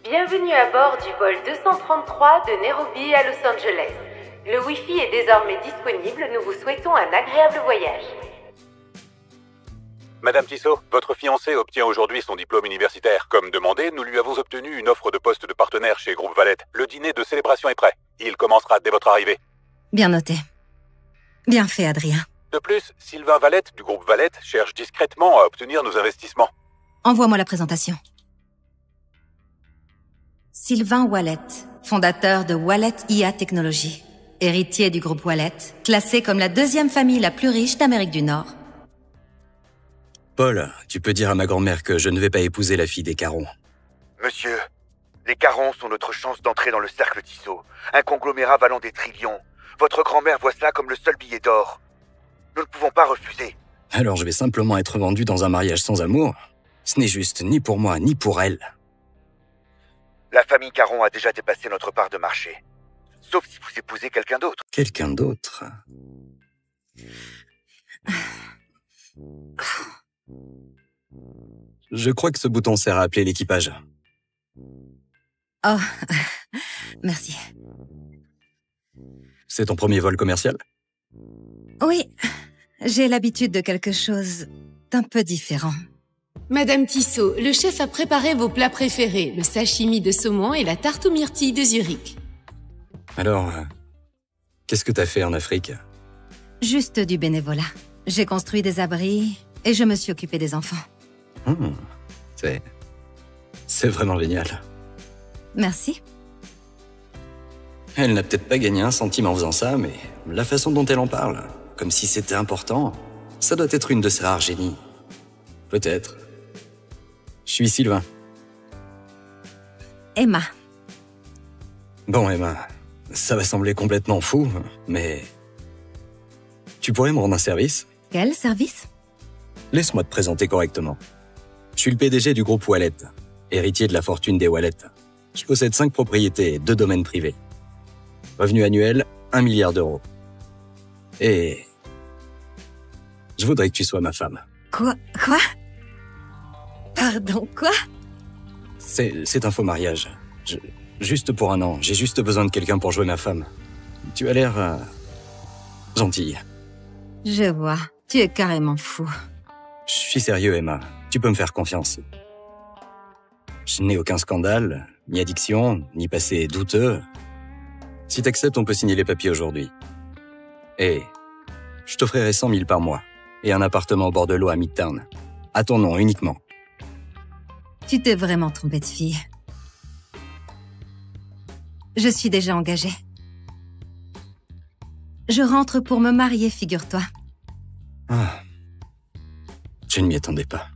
Bienvenue à bord du vol 233 de Nairobi à Los Angeles. Le Wi-Fi est désormais disponible, nous vous souhaitons un agréable voyage. Madame Tissot, votre fiancé obtient aujourd'hui son diplôme universitaire. Comme demandé, nous lui avons obtenu une offre de poste de partenaire chez Groupe Valette. Le dîner de célébration est prêt. Il commencera dès votre arrivée. Bien noté. Bien fait, Adrien. De plus, Sylvain Valette, du groupe Valette, cherche discrètement à obtenir nos investissements. Envoie-moi la présentation. Sylvain Wallet, fondateur de Wallet IA Technologies, héritier du groupe Wallet, classé comme la deuxième famille la plus riche d'Amérique du Nord. Paul, tu peux dire à ma grand-mère que je ne vais pas épouser la fille des Caron. Monsieur, les Caron sont notre chance d'entrer dans le cercle Tissot, un conglomérat valant des trillions. Votre grand-mère voit cela comme le seul billet d'or. Nous ne pouvons pas refuser. Alors je vais simplement être vendu dans un mariage sans amour? Ce n'est juste ni pour moi, ni pour elle. La famille Caron a déjà dépassé notre part de marché. Sauf si vous épousez quelqu'un d'autre. Quelqu'un d'autre? Je crois que ce bouton sert à appeler l'équipage. Oh, merci. C'est ton premier vol commercial? Oui, j'ai l'habitude de quelque chose d'un peu différent. Madame Tissot, le chef a préparé vos plats préférés, le sashimi de saumon et la tarte aux myrtilles de Zurich. Alors, qu'est-ce que t'as fait en Afrique? Juste du bénévolat. J'ai construit des abris et je me suis occupée des enfants. C'est vraiment génial. Merci. Elle n'a peut-être pas gagné un centime en faisant ça, mais la façon dont elle en parle, comme si c'était important, ça doit être une de ses rares génies. Peut-être. Je suis Sylvain. Emma. Bon, Emma, ça va sembler complètement fou, mais... Tu pourrais me rendre un service? Quel service? Laisse-moi te présenter correctement. Je suis le PDG du groupe Wallet, héritier de la fortune des Wallet. Je possède 5 propriétés et 2 domaines privés. Revenu annuel, 1 milliard d'euros. Et... je voudrais que tu sois ma femme. Quoi? Pardon, quoi? C'est un faux mariage. Juste pour un an, j'ai juste besoin de quelqu'un pour jouer ma femme. Tu as l'air... gentille. Je vois, tu es carrément fou. Je suis sérieux, Emma. Tu peux me faire confiance. Je n'ai aucun scandale, ni addiction, ni passé douteux. Si t'acceptes, on peut signer les papiers aujourd'hui. Et je t'offrirai 100 000 par mois et un appartement au bord de l'eau à Midtown. À ton nom uniquement. Tu t'es vraiment trompée de fille. Je suis déjà engagée. Je rentre pour me marier, figure-toi. Ah. Je ne m'y attendais pas.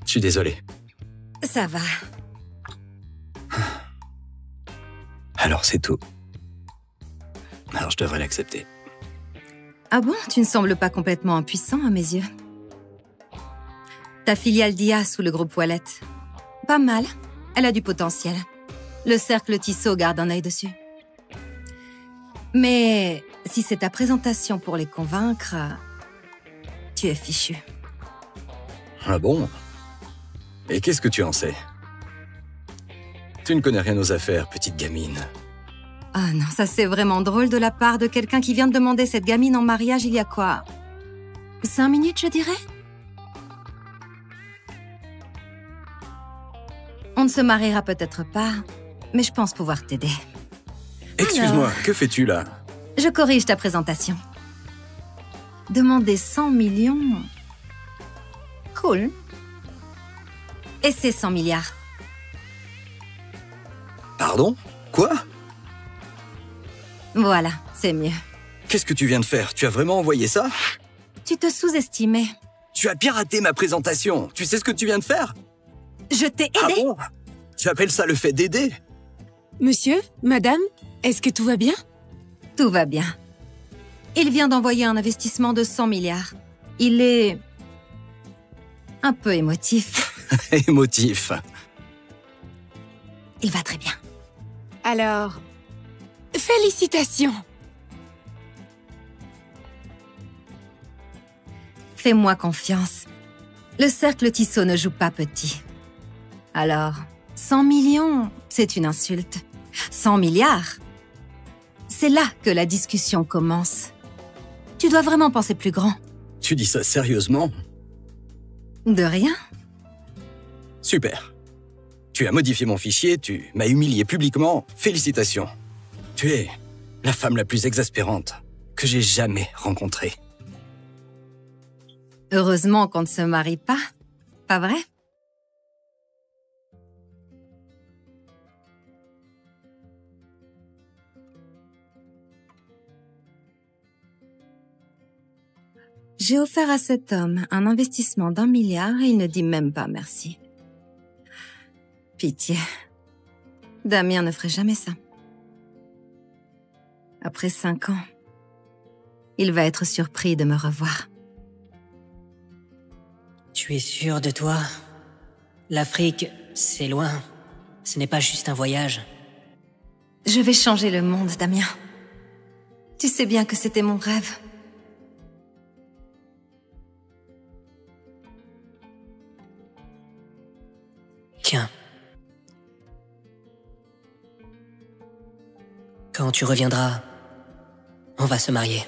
Je suis désolé. Ça va. Alors c'est tout. Alors je devrais l'accepter. Ah bon? Tu ne sembles pas complètement impuissant à mes yeux. Ta filiale d'IA sous le groupe Wallet. Pas mal. Elle a du potentiel. Le cercle Tissot garde un œil dessus. Mais si c'est ta présentation pour les convaincre, tu es fichu. Ah bon? Et qu'est-ce que tu en sais? Tu ne connais rien aux affaires, petite gamine. Ah non, ça c'est vraiment drôle de la part de quelqu'un qui vient de demander cette gamine en mariage il y a quoi? 5 minutes, je dirais? On ne se mariera peut-être pas, mais je pense pouvoir t'aider. Excuse-moi, Alors, que fais-tu là? je corrige ta présentation. Demander 100 millions... Cool. Et c'est 100 milliards. Pardon? Quoi? Voilà, c'est mieux. Qu'est-ce que tu viens de faire? Tu as vraiment envoyé ça? Tu te sous-estimais. Tu as piraté ma présentation. Tu sais ce que tu viens de faire? Je t'ai aidé. Ah bon? Tu appelles ça le fait d'aider? Monsieur, madame, est-ce que tout va bien? Tout va bien. Il vient d'envoyer un investissement de 100 milliards. Il est... un peu émotif. Émotif. Il va très bien. Alors, félicitations! Fais-moi confiance. Le cercle Tissot ne joue pas petit. Alors, 100 millions, c'est une insulte. 100 milliards, c'est là que la discussion commence. Tu dois vraiment penser plus grand. Tu dis ça sérieusement? De rien. Super. Tu as modifié mon fichier, tu m'as humilié publiquement. Félicitations. Tu es la femme la plus exaspérante que j'ai jamais rencontrée. Heureusement qu'on ne se marie pas vrai? J'ai offert à cet homme un investissement d'1 milliard et il ne dit même pas merci. Pitié. Damien ne ferait jamais ça. Après 5 ans, il va être surpris de me revoir. Tu es sûr de toi? L'Afrique, c'est loin. Ce n'est pas juste un voyage. Je vais changer le monde, Damien. Tu sais bien que c'était mon rêve. Tiens. Quand tu reviendras, on va se marier.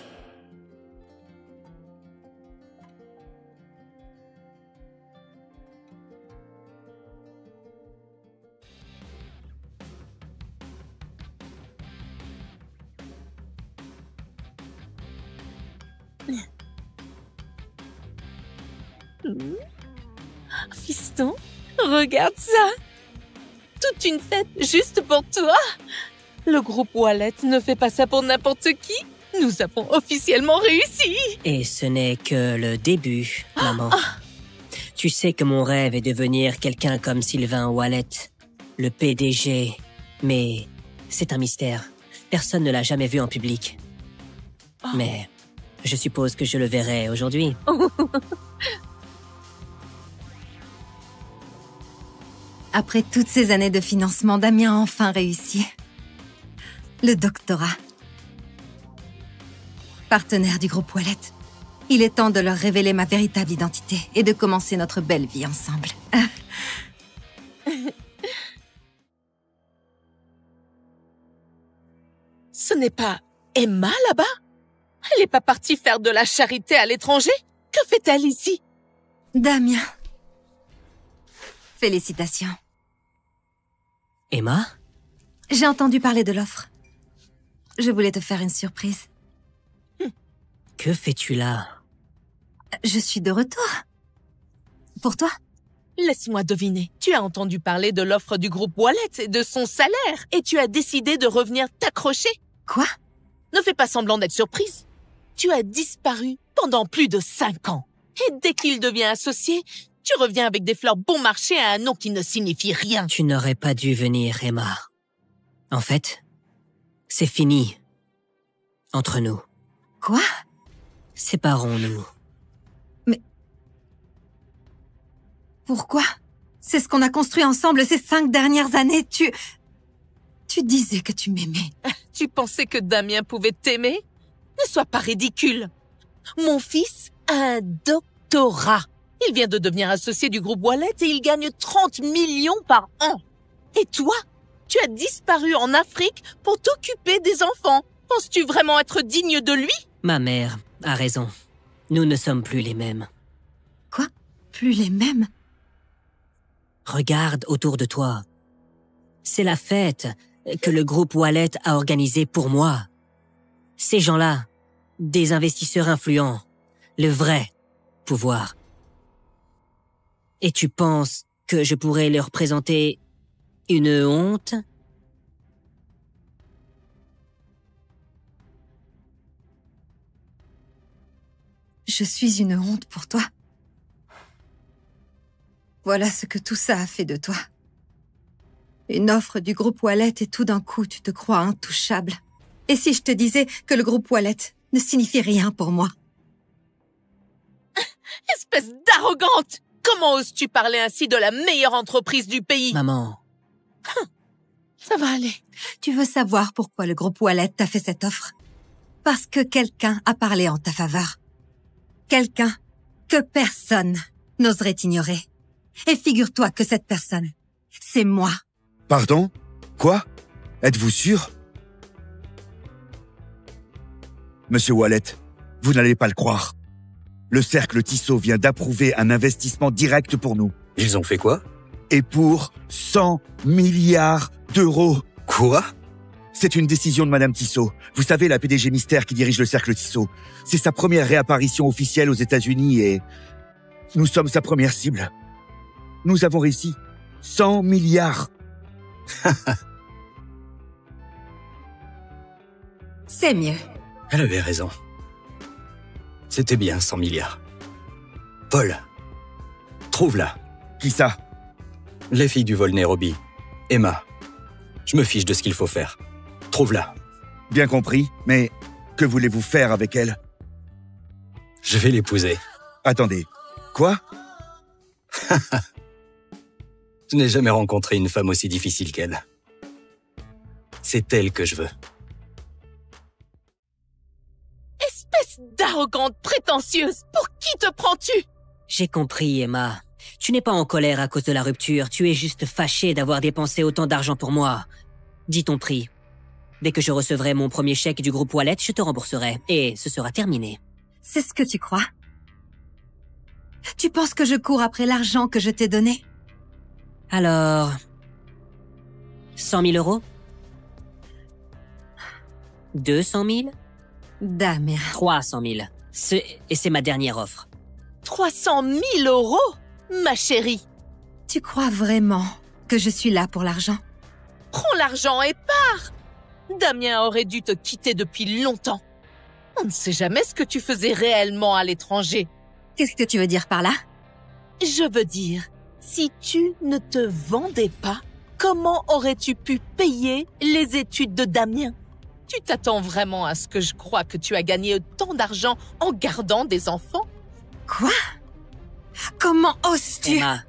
Fiston, regarde ça! Toute une fête juste pour toi! Le groupe Wallet ne fait pas ça pour n'importe qui. Nous avons officiellement réussi! Et ce n'est que le début, maman. Tu sais que mon rêve est de devenir quelqu'un comme Sylvain Wallet, le PDG. Mais c'est un mystère. Personne ne l'a jamais vu en public. Mais je suppose que je le verrai aujourd'hui. Après toutes ces années de financement, Damien a enfin réussi. Le doctorat. Partenaire du groupe Wallet. Il est temps de leur révéler ma véritable identité et de commencer notre belle vie ensemble. Ce n'est pas Emma là-bas? Elle n'est pas partie faire de la charité à l'étranger? Que fait-elle ici? Damien. Félicitations. Emma? J'ai entendu parler de l'offre. Je voulais te faire une surprise. Que fais-tu là? Je suis de retour. Pour toi? Laisse-moi deviner. Tu as entendu parler de l'offre du groupe Wallet et de son salaire, et tu as décidé de revenir t'accrocher. Quoi? Ne fais pas semblant d'être surprise. Tu as disparu pendant plus de 5 ans. Et dès qu'il devient associé, tu reviens avec des fleurs bon marché à un nom qui ne signifie rien. Tu n'aurais pas dû venir, Emma. En fait, c'est fini. Entre nous. Quoi? Séparons-nous. Mais... Pourquoi? C'est ce qu'on a construit ensemble ces 5 dernières années. Tu disais que tu m'aimais. Tu pensais que Damien pouvait t'aimer? Ne sois pas ridicule. Mon fils a un doctorat. Il vient de devenir associé du groupe Wallet et il gagne 30 millions par an. Et toi, tu as disparu en Afrique pour t'occuper des enfants. Penses-tu vraiment être digne de lui? Ma mère a raison. Nous ne sommes plus les mêmes. Quoi? Plus les mêmes? Regarde autour de toi. C'est la fête que le groupe Wallet a organisée pour moi. Ces gens-là, des investisseurs influents, le vrai pouvoir. Et tu penses que je pourrais leur présenter une honte? Je suis une honte pour toi. Voilà ce que tout ça a fait de toi. Une offre du groupe Wallet et tout d'un coup, tu te crois intouchable. Et si je te disais que le groupe Wallet ne signifie rien pour moi? Espèce d'arrogante! Comment oses-tu parler ainsi de la meilleure entreprise du pays? Maman. Ça va aller. Tu veux savoir pourquoi le groupe Wallet t'a fait cette offre? Parce que quelqu'un a parlé en ta faveur. Quelqu'un que personne n'oserait ignorer. Et figure-toi que cette personne C'est moi. Pardon? Quoi? Êtes-vous sûr? Monsieur Wallet, vous n'allez pas le croire. Le cercle Tissot vient d'approuver un investissement direct pour nous. Ils ont fait quoi? Et pour 100 milliards d'euros. Quoi? C'est une décision de Madame Tissot. Vous savez, la PDG mystère qui dirige le cercle Tissot. C'est sa première réapparition officielle aux États-Unis et nous sommes sa première cible. Nous avons réussi. 100 milliards. C'est mieux. Elle avait raison. C'était bien 100 milliards. Paul, trouve-la. Qui ça? Les filles du vol Nairobi. Emma. Je me fiche de ce qu'il faut faire. Trouve-la. Bien compris, mais que voulez-vous faire avec elle? Je vais l'épouser. Attendez, quoi? Je n'ai jamais rencontré une femme aussi difficile qu'elle. C'est elle que je veux. Espèce d'arrogante prétentieuse, pour qui te prends-tu? J'ai compris, Emma. Tu n'es pas en colère à cause de la rupture, tu es juste fâchée d'avoir dépensé autant d'argent pour moi. Dis ton prix. Dès que je recevrai mon premier chèque du groupe Wallet, je te rembourserai, et ce sera terminé. C'est ce que tu crois? Tu penses que je cours après l'argent que je t'ai donné? Alors... 100 000 euros? 200 000? Damien. 300 000. Et c'est ma dernière offre. 300 000 euros, ma chérie. Tu crois vraiment que je suis là pour l'argent? Prends l'argent et pars. Damien aurait dû te quitter depuis longtemps. On ne sait jamais ce que tu faisais réellement à l'étranger. Qu'est-ce que tu veux dire par là? Je veux dire, si tu ne te vendais pas, comment aurais-tu pu payer les études de Damien? Tu t'attends vraiment à ce que je croie que tu as gagné autant d'argent en gardant des enfants? Quoi? Comment oses-tu? Emma,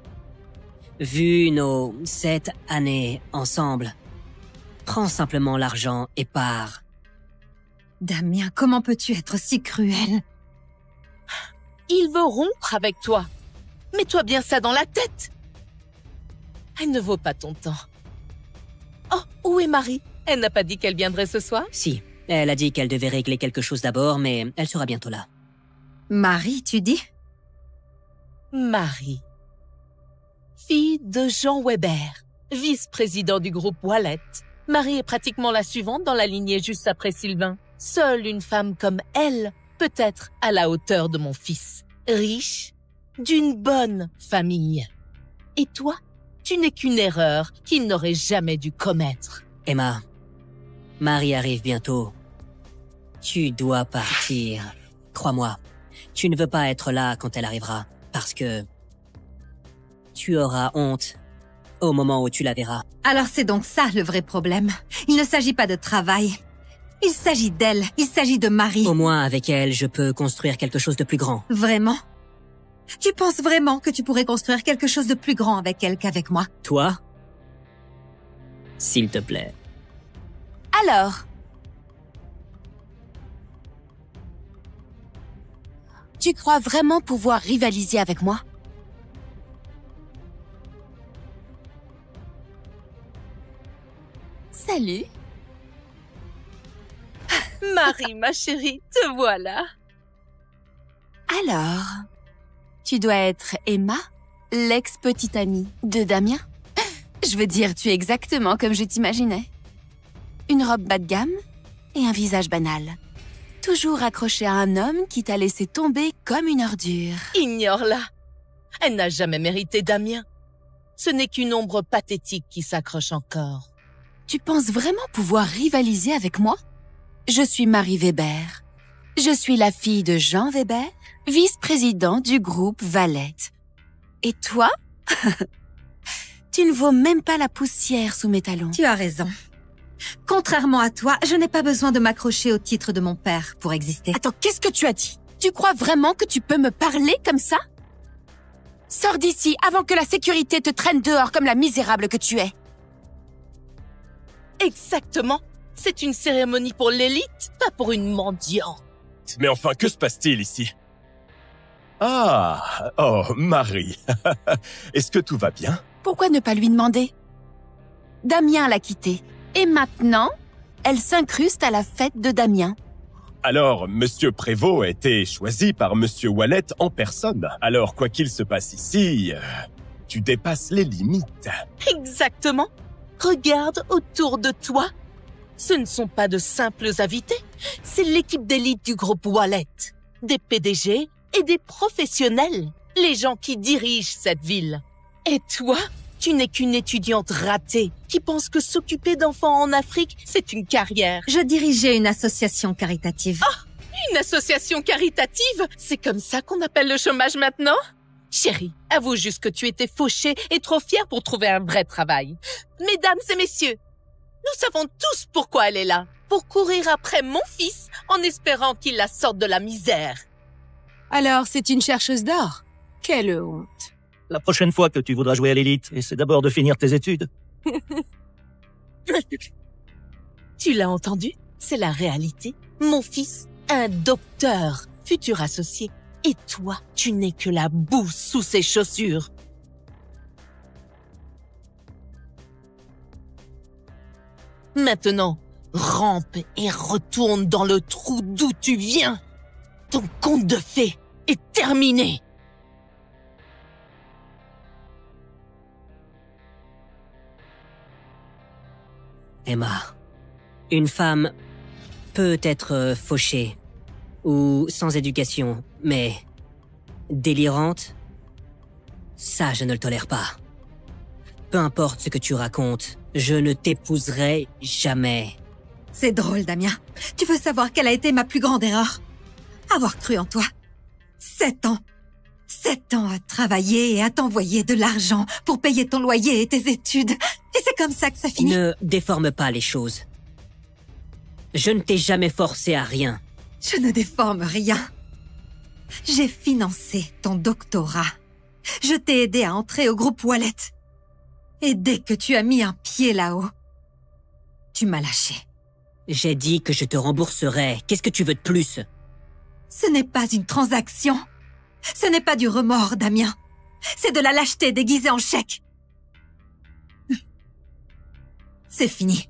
vu nos 7 années ensemble, prends simplement l'argent et pars. Damien, comment peux-tu être si cruel? Il veut rompre avec toi. Mets-toi bien ça dans la tête. Elle ne vaut pas ton temps. Oh, où est Marie? Elle n'a pas dit qu'elle viendrait ce soir? Si, elle a dit qu'elle devait régler quelque chose d'abord, mais elle sera bientôt là. Marie, tu dis? Marie. Fille de Jean Weber, vice-président du groupe Wallet. Marie est pratiquement la suivante dans la lignée juste après Sylvain. Seule une femme comme elle peut être à la hauteur de mon fils. Riche, d'une bonne famille. Et toi, tu n'es qu'une erreur qu'il n'aurait jamais dû commettre. Emma, Marie arrive bientôt. Tu dois partir. Crois-moi, tu ne veux pas être là quand elle arrivera, parce que tu auras honte au moment où tu la verras. Alors c'est donc ça le vrai problème. Il ne s'agit pas de travail. Il s'agit d'elle. Il s'agit de Marie. Au moins, avec elle, je peux construire quelque chose de plus grand. Vraiment? Tu penses vraiment que tu pourrais construire quelque chose de plus grand avec elle qu'avec moi? Toi? S'il te plaît. Alors? Tu crois vraiment pouvoir rivaliser avec moi? Salut. Marie, ma chérie, te voilà. Alors, tu dois être Emma, l'ex-petite amie de Damien? Je veux dire, tu es exactement comme je t'imaginais. Une robe bas de gamme et un visage banal. Toujours accrochée à un homme qui t'a laissé tomber comme une ordure. Ignore-la. Elle n'a jamais mérité Damien. Ce n'est qu'une ombre pathétique qui s'accroche encore. Tu penses vraiment pouvoir rivaliser avec moi? Je suis Marie Weber. Je suis la fille de Jean Weber, vice-président du groupe Wallet. Et toi? Tu ne vaux même pas la poussière sous mes talons. Tu as raison. Contrairement à toi, je n'ai pas besoin de m'accrocher au titre de mon père pour exister. Attends, qu'est-ce que tu as dit? Tu crois vraiment que tu peux me parler comme ça? Sors d'ici avant que la sécurité te traîne dehors comme la misérable que tu es. Exactement. C'est une cérémonie pour l'élite, pas pour une mendiante. Mais enfin, que se passe-t-il ici? Ah, oh, Marie. Est-ce que tout va bien? Pourquoi ne pas lui demander? Damien l'a quittée. Et maintenant, elle s'incruste à la fête de Damien. Alors, Monsieur Prévost a été choisi par Monsieur Wallet en personne. Alors, quoi qu'il se passe ici, tu dépasses les limites. Exactement. Regarde autour de toi. Ce ne sont pas de simples invités. C'est l'équipe d'élite du groupe Wallet. Des PDG et des professionnels. Les gens qui dirigent cette ville. Et toi, tu n'es qu'une étudiante ratée qui pense que s'occuper d'enfants en Afrique, c'est une carrière. Je dirigeais une association caritative. Ah, une association caritative? C'est comme ça qu'on appelle le chômage maintenant? Chérie, avoue juste que tu étais fauchée et trop fière pour trouver un vrai travail. Mesdames et messieurs, nous savons tous pourquoi elle est là. Pour courir après mon fils en espérant qu'il la sorte de la misère. Alors, c'est une chercheuse d'or? Quelle honte. La prochaine fois que tu voudras jouer à l'élite, essaie d'abord de finir tes études. Tu l'as entendu? C'est la réalité. Mon fils, un docteur, futur associé. Et toi, tu n'es que la boue sous ses chaussures. Maintenant, rampe et retourne dans le trou d'où tu viens. Ton conte de fées est terminé. Emma, une femme peut être fauchée ou sans éducation, mais délirante, ça je ne le tolère pas. Peu importe ce que tu racontes, je ne t'épouserai jamais. C'est drôle, Damien. Tu veux savoir quelle a été ma plus grande erreur? Avoir cru en toi. 7 ans. 7 ans à travailler et à t'envoyer de l'argent pour payer ton loyer et tes études. Et c'est comme ça que ça finit. Ne déforme pas les choses. Je ne t'ai jamais forcé à rien. Je ne déforme rien. J'ai financé ton doctorat. Je t'ai aidé à entrer au groupe Wallet. Et dès que tu as mis un pied là-haut, tu m'as lâché. J'ai dit que je te rembourserais. Qu'est-ce que tu veux de plus? Ce n'est pas une transaction. Ce n'est pas du remords, Damien. C'est de la lâcheté déguisée en chèque. C'est fini.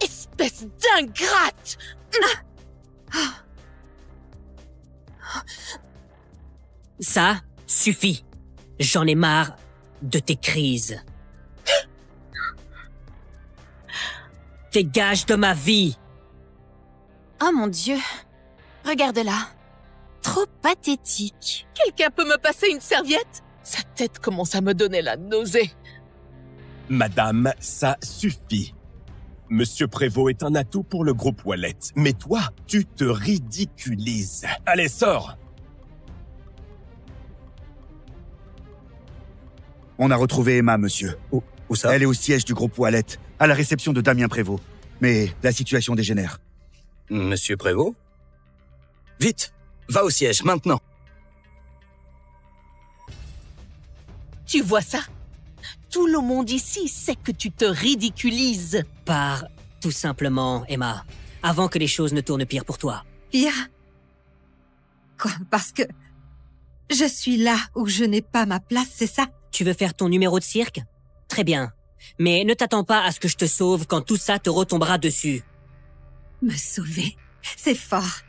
Espèce d'ingrate! Ça suffit. J'en ai marre de tes crises. Dégage de ma vie. Oh mon Dieu. Regarde-la. Trop pathétique. Quelqu'un peut me passer une serviette? Sa tête commence à me donner la nausée. Madame, ça suffit. Monsieur Prévost est un atout pour le groupe Wallet. Mais toi, tu te ridiculises. Allez, sors! On a retrouvé Emma, monsieur. Où ça? Elle est au siège du groupe Wallet, à la réception de Damien Prévost. Mais la situation dégénère. Monsieur Prévost? Vite! Va au siège, maintenant! Tu vois ça? Tout le monde ici sait que tu te ridiculises. Pars tout simplement, Emma, avant que les choses ne tournent pire pour toi. Pire? Quoi? Parce que je suis là où je n'ai pas ma place, c'est ça? Tu veux faire ton numéro de cirque? Très bien. Mais ne t'attends pas à ce que je te sauve quand tout ça te retombera dessus. Me sauver? C'est fort.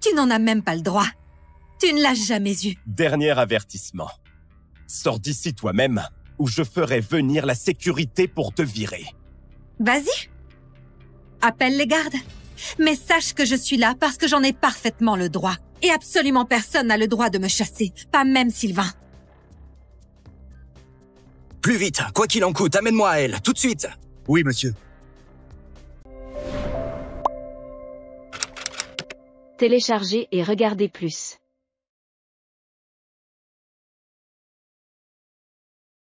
Tu n'en as même pas le droit. Tu ne l'as jamais eu. Dernier avertissement. Sors d'ici toi-même, ou je ferai venir la sécurité pour te virer. Vas-y. Appelle les gardes. Mais sache que je suis là parce que j'en ai parfaitement le droit. Et absolument personne n'a le droit de me chasser. Pas même Sylvain. Plus vite, quoi qu'il en coûte, amène-moi à elle, tout de suite! Oui, monsieur. Téléchargez et regardez plus.